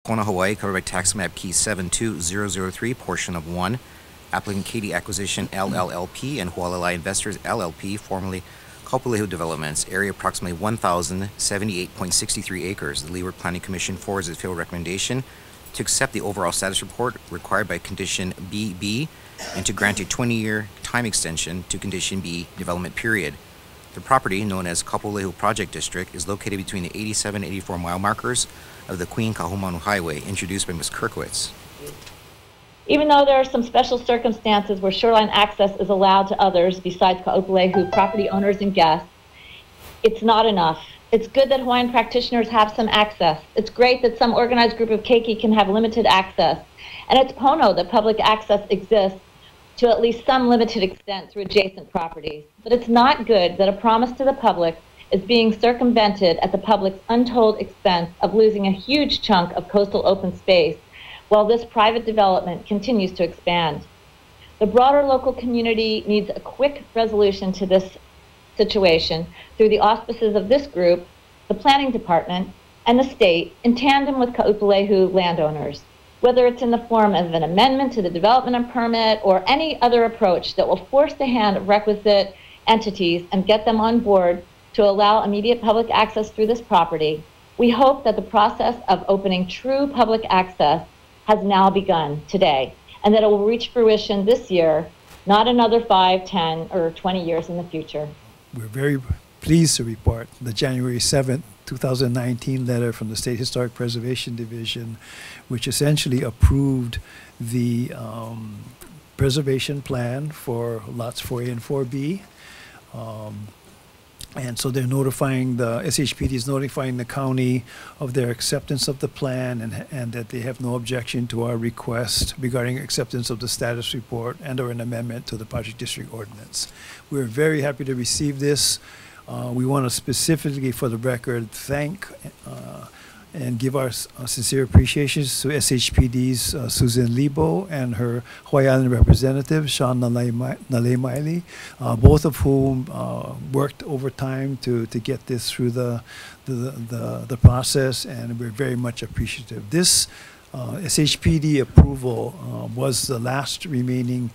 Kona, Hawaii, covered by tax map key 72003, portion of 1. Applicant Katie Acquisition LLLP and Hualalai Investors LLP, formerly Kaʻupulehu Developments, area approximately 1,078.63 acres. The Leeward Planning Commission forwards its favorable recommendation to accept the overall status report required by Condition BB and to grant a 20-year time extension to Condition B development period. The property, known as Kaʻupulehu Project District, is located between the 87 and 84 mile markers of the Queen Kahumanu Highway, introduced by Ms. Kirkowitz. Even though there are some special circumstances where shoreline access is allowed to others besides Kaʻupulehu property owners and guests, it's not enough. It's good that Hawaiian practitioners have some access. It's great that some organized group of keiki can have limited access. And it's pono that public access exists to at least some limited extent through adjacent properties. But it's not good that a promise to the public is being circumvented at the public's untold expense of losing a huge chunk of coastal open space while this private development continues to expand. The broader local community needs a quick resolution to this situation through the auspices of this group, the planning department, and the state in tandem with Kaʻupulehu landowners, whether it's in the form of an amendment to the development permit or any other approach that will force the hand of requisite entities and get them on board to allow immediate public access through this property. We hope that the process of opening true public access has now begun today, and that it will reach fruition this year, not another 5, 10, or 20 years in the future. We're very pleased to report the January 7th, 2019 letter from the State Historic Preservation Division, which essentially approved the preservation plan for lots 4A and 4B. And so they're notifying, the SHPD is notifying the county of their acceptance of the plan and that they have no objection to our request regarding acceptance of the status report and or an amendment to the Project District Ordinance. We're very happy to receive this. We want to specifically, for the record, thank and give our sincere appreciations to SHPD's Susan Lebo and her Hawaii Island representative, Sean Nalemaili, both of whom worked overtime to get this through the process, and we're very much appreciative. This SHPD approval was the last remaining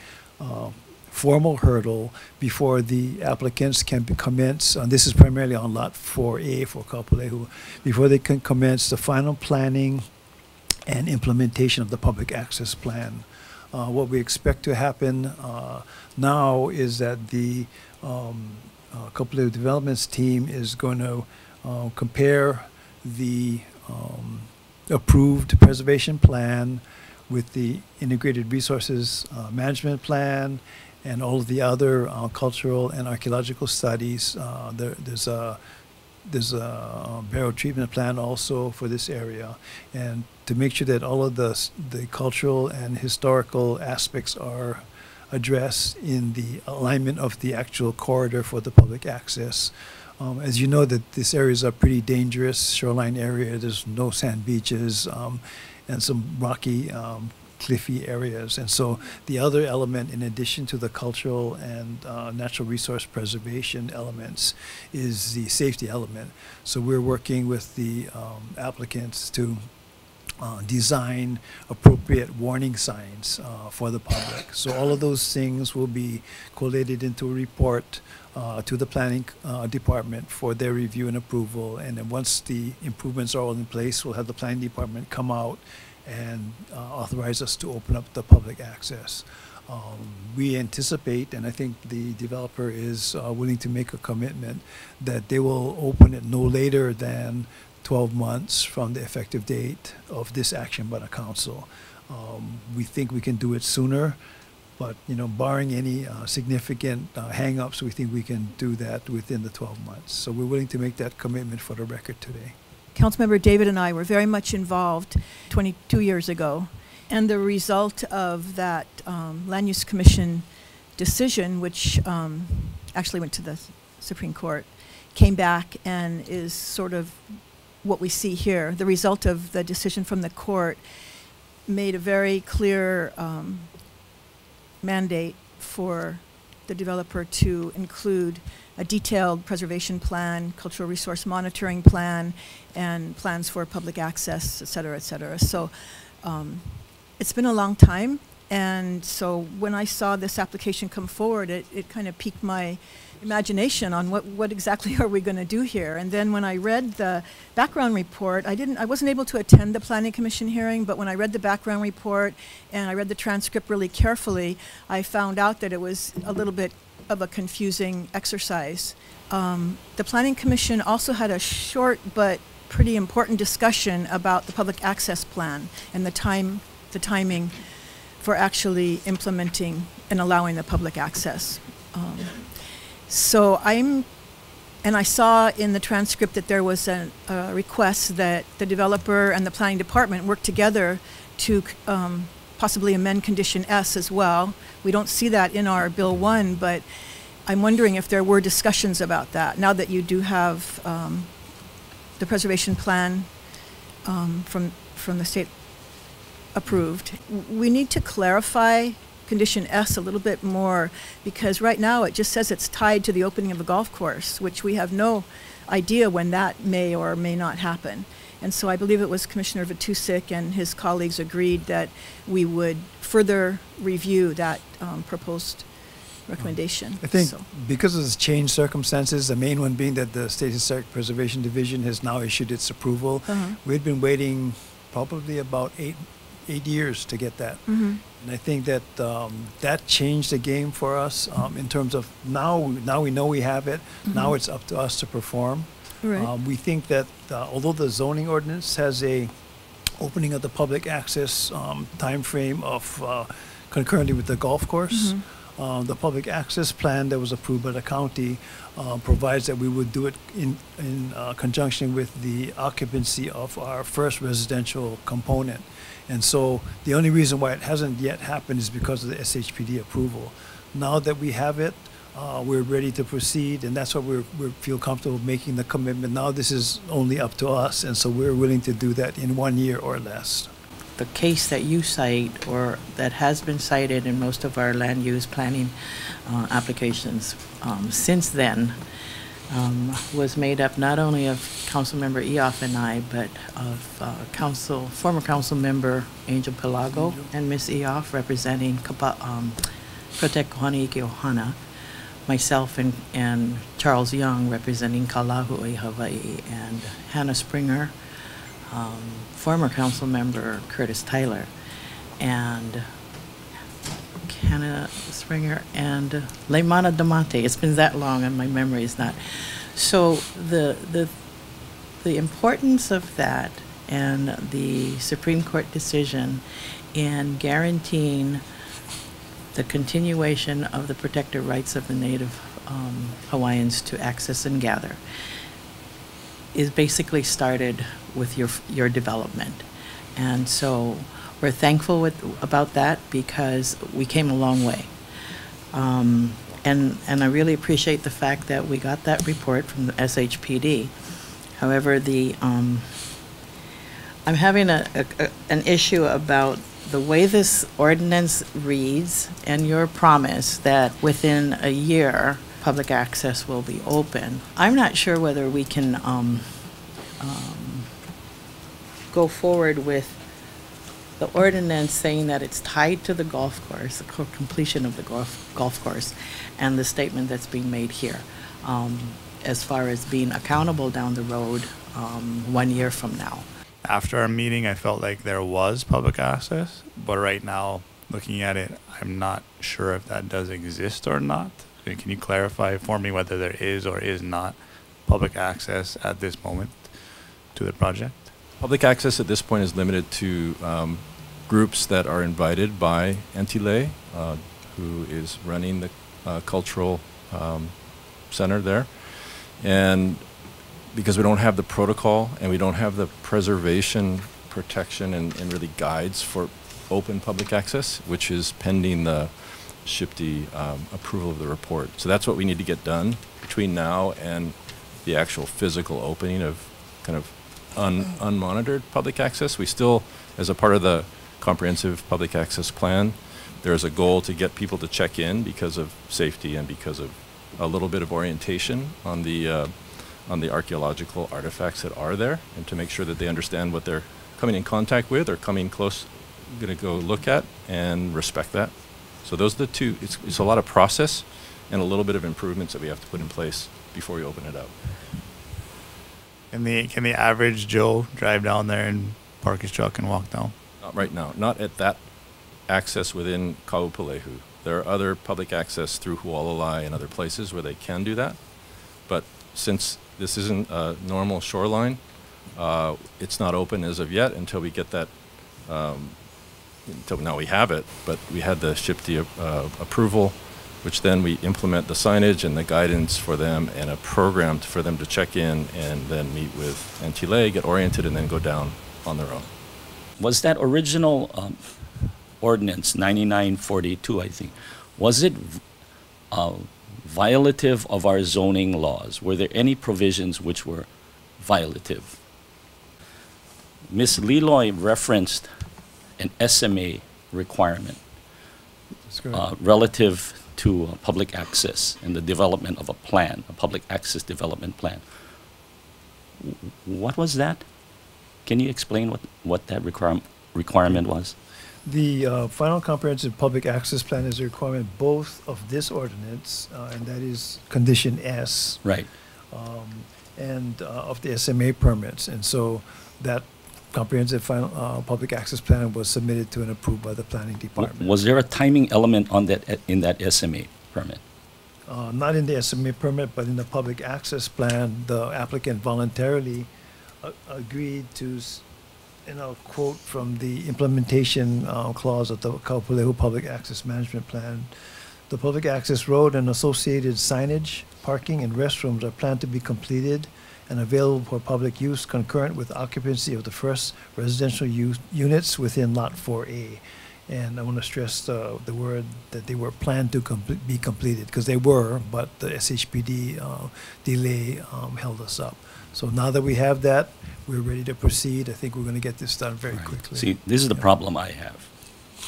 formal hurdle before the applicants can commence, and this is primarily on lot 4A for Kaʻupulehu, before they can commence the final planning and implementation of the public access plan. What we expect to happen now is that the Kaʻupulehu Developments team is going to compare the approved preservation plan with the integrated resources management plan and all of the other cultural and archaeological studies. There's a barrow treatment plan also for this area, and to make sure that all of the cultural and historical aspects are addressed in the alignment of the actual corridor for the public access. As you know, that this area is a pretty dangerous shoreline area. There's no sand beaches and some rocky cliffy areas, and so the other element, in addition to the cultural and natural resource preservation elements, is the safety element. So we're working with the applicants to design appropriate warning signs for the public. So all of those things will be collated into a report to the planning department for their review and approval, and then once the improvements are all in place, we'll have the planning department come out and authorize us to open up the public access. We anticipate, and I think the developer is willing to make a commitment, that they will open it no later than 12 months from the effective date of this action by the council. We think we can do it sooner, but barring any significant hang-ups, we think we can do that within the 12 months. So we're willing to make that commitment for the record today. Councilmember David and I were very much involved 22 years ago, and the result of that Land Use Commission decision, which actually went to the Supreme Court, came back and is sort of what we see here. The result of the decision from the court made a very clear mandate for the developer to include a detailed preservation plan, cultural resource monitoring plan, and plans for public access, et cetera, et cetera. So it's been a long time. And so when I saw this application come forward, it kind of piqued my imagination on what exactly are we going to do here. And then when I read the background report, I wasn't able to attend the Planning Commission hearing, but when I read the background report and I read the transcript really carefully, I found out that it was a little bit of a confusing exercise. The Planning Commission also had a short but pretty important discussion about the public access plan and the timing for actually implementing and allowing the public access. And I saw in the transcript that there was a request that the developer and the planning department work together to possibly amend Condition S as well. We don't see that in our Bill 1, but I'm wondering if there were discussions about that now that you do have the preservation plan from the state approved. We need to clarify Condition S a little bit more, because right now it just says it's tied to the opening of the golf course, which we have no idea when that may or may not happen. And so I believe it was Commissioner Vitusik and his colleagues agreed that we would further review that proposed recommendation. I think because of the changed circumstances, the main one being that the State Historic Preservation Division has now issued its approval. We'd been waiting probably about eight years to get that. And I think that that changed the game for us in terms of now we know we have it. Now it's up to us to perform. Right. We think that although the zoning ordinance has a opening of the public access time frame of concurrently with the golf course, the public access plan that was approved by the county provides that we would do it in conjunction with the occupancy of our first residential component. And so the only reason why it hasn't yet happened is because of the SHPD approval. Now that we have it, we're ready to proceed, and that's why we feel comfortable making the commitment. Now this is only up to us, and so we're willing to do that in 1 year or less. The case that you cite, or that has been cited in most of our land use planning applications since then, was made up not only of Councilmember Eoff and I, but of former Council Member Angel Pelago and Ms. Eoff representing Protect Kohaniki Ohana, myself and Charles Young representing Kalahui, Hawaii, and Hannah Springer, former Council Member Curtis Tyler, and Hannah Springer and Leimana Damante. It's been that long and my memory is not. So the importance of that and the Supreme Court decision in guaranteeing the continuation of the protected rights of the Native Hawaiians to access and gather is basically started with your development. And so we're thankful about that because we came a long way. And I really appreciate the fact that we got that report from the SHPD. However, I'm having an issue about the way this ordinance reads and your promise that within a year public access will be open. I'm not sure whether we can go forward with the ordinance saying that it's tied to the golf course, the completion of the golf course, and the statement that's being made here, as far as being accountable down the road 1 year from now. After our meeting, I felt like there was public access, but right now, looking at it, I'm not sure if that does exist or not. Can you clarify for me whether there is or is not public access at this moment to the project? Public access at this point is limited to groups that are invited by Antile, who is running the cultural center there. And because we don't have the protocol and we don't have the preservation, protection, and really guides for open public access, which is pending the SHPD approval of the report. So that's what we need to get done between now and the actual physical opening of kind of unmonitored public access. We still, as a part of the comprehensive public access plan, There's a goal to get people to check in because of safety and because of a little bit of orientation on the archaeological artifacts that are there, and to make sure that they understand what they're coming in contact with or coming close, going to go look at, and respect that. So those are the two. It's a lot of process and a little bit of improvements that we have to put in place before we open it up. Can the average Joe drive down there and park his truck and walk down? Not right now. Not at that access within Kaʻupulehu. There are other public access through Hualalai and other places where they can do that. But since this isn't a normal shoreline, it's not open as of yet until we get that. Until now we have it, but we had the SHPD approval, which then we implement the signage and the guidance for them and a program for them to check in and then meet with Antile, get oriented, and then go down on their own. Was that original ordinance, 9942, I think, was it violative of our zoning laws? Were there any provisions which were violative? Ms. Liloy referenced an SMA requirement relative to public access and the development of a plan, a public access development plan. What was that? Can you explain what that requirement was? The final comprehensive public access plan is a requirement both of this ordinance, and that is condition S. Right. And of the SMA permits. And so that comprehensive final public access plan was submitted to and approved by the planning department. Was there a timing element on that in that SMA permit? Not in the SMA permit, but in the public access plan, the applicant voluntarily agreed to, and I'll quote from the implementation clause of the Kaʻupulehu Public Access Management Plan. The public access road and associated signage, parking, and restrooms are planned to be completed and available for public use concurrent with occupancy of the first residential units within Lot 4A. And I want to stress the word that they were planned to be completed, because they were, but the SHPD delay held us up. So now that we have that, we're ready to proceed. I think we're going to get this done very quickly. See, this is the problem I have.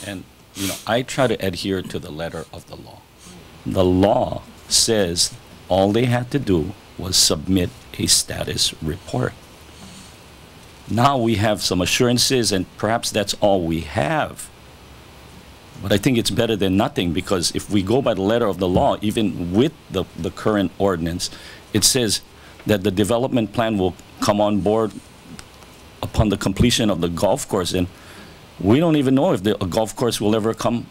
And, you know, I try to adhere to the letter of the law. The law says all they had to do was submit a status report. Now we have some assurances, and perhaps that's all we have. But I think it's better than nothing, because if we go by the letter of the law, even with the current ordinance, it says that the development plan will come on board upon the completion of the golf course, and we don't even know if a golf course will ever come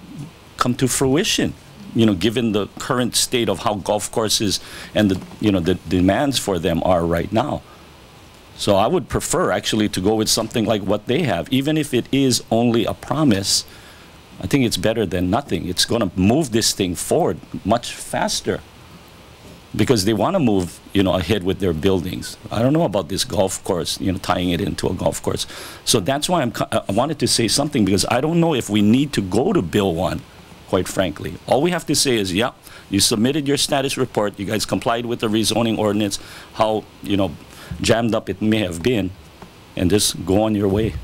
to fruition, you know, given the current state of how golf courses and the demands for them are right now. So I would prefer actually to go with something like what they have, even if it is only a promise. I think it's better than nothing. It's going to move this thing forward much faster, because they want to move, ahead with their buildings. I don't know about this golf course, tying it into a golf course. So that's why I wanted to say something, because I don't know if we need to go to Bill 1, quite frankly. All we have to say is, yeah, you submitted your status report, you guys complied with the rezoning ordinance, how, jammed up it may have been, and just go on your way.